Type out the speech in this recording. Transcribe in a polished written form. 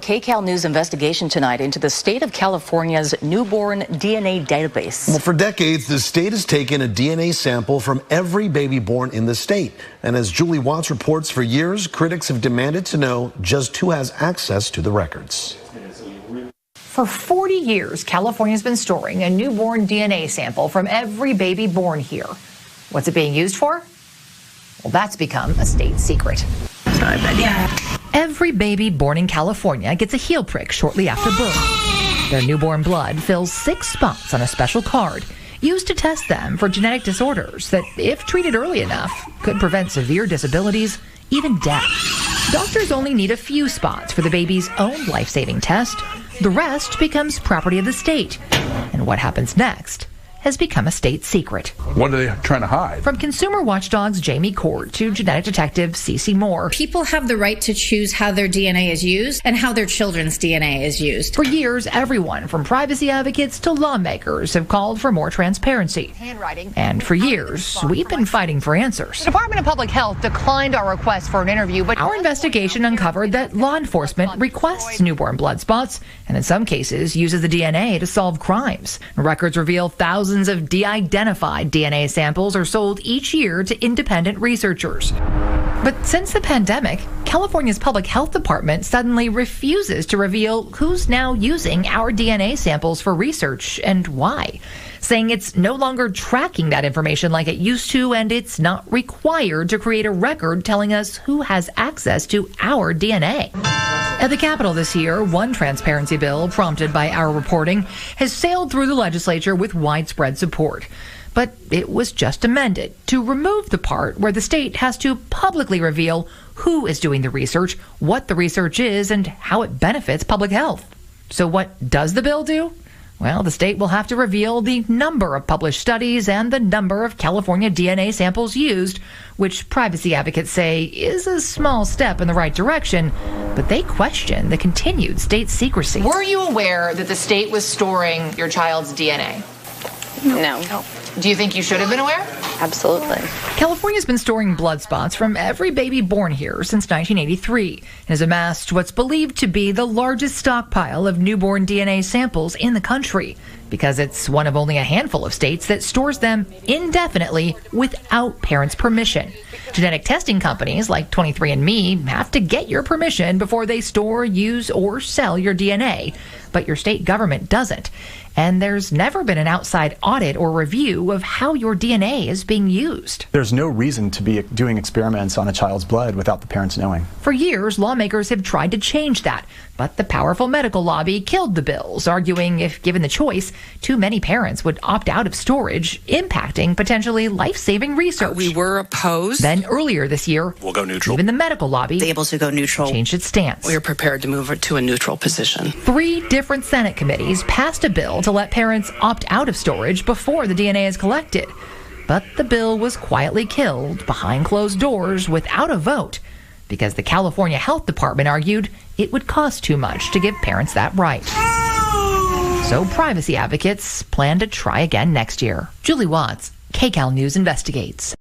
KCAL News investigation tonight into the state of California's newborn DNA database. Well, for decades, the state has taken a DNA sample from every baby born in the state. And as Julie Watts reports, for years, critics have demanded to know just who has access to the records. For 40 years, California's been storing a newborn DNA sample from every baby born here. What's it being used for? Well, that's become a state secret. Every baby born in California gets a heel prick shortly after birth. Their newborn blood fills 6 spots on a special card used to test them for genetic disorders that, if treated early enough, could prevent severe disabilities, even death. Doctors only need a few spots for the baby's own life-saving test. The rest becomes property of the state. And what happens next has become a state secret. What are they trying to hide? From consumer watchdog's Jamie Court to genetic detective Cece Moore. People have the right to choose how their DNA is used and how their children's DNA is used. For years, everyone from privacy advocates to lawmakers have called for more transparency. And for years, we've been fighting for answers. The Department of Public Health declined our request for an interview, but our investigation uncovered that law enforcement requests newborn blood spots and in some cases uses the DNA to solve crimes. Records reveal thousands of de-identified DNA samples are sold each year to independent researchers. But since the pandemic, California's public health department suddenly refuses to reveal who's now using our DNA samples for research and why, saying it's no longer tracking that information like it used to, and it's not required to create a record telling us who has access to our DNA. At the Capitol this year, one transparency bill prompted by our reporting has sailed through the legislature with widespread support. But it was just amended to remove the part where the state has to publicly reveal who is doing the research, what the research is, and how it benefits public health. So what does the bill do? Well, the state will have to reveal the number of published studies and the number of California DNA samples used, which privacy advocates say is a small step in the right direction, but they question the continued state secrecy. Were you aware that the state was storing your child's DNA? No. Do you think you should have been aware? Absolutely. California's been storing blood spots from every baby born here since 1983 and has amassed what's believed to be the largest stockpile of newborn DNA samples in the country because it's one of only a handful of states that stores them indefinitely without parents' permission. Genetic testing companies like 23andMe have to get your permission before they store, use, or sell your DNA, but your state government doesn't. And there's never been an outside audit or review of how your DNA is being used. There's no reason to be doing experiments on a child's blood without the parents knowing. For years, lawmakers have tried to change that, but the powerful medical lobby killed the bills, arguing if given the choice, too many parents would opt out of storage, impacting potentially life-saving research. We were opposed. Then earlier this year, We'll go neutral. Even the medical lobby Able to go neutral. changed its stance. We are prepared to move it to a neutral position. 3 different Senate committees passed a bill to let parents opt out of storage before the DNA is collected. But the bill was quietly killed behind closed doors without a vote because the California Health Department argued it would cost too much to give parents that right. So privacy advocates plan to try again next year. Julie Watts, KCAL News investigates.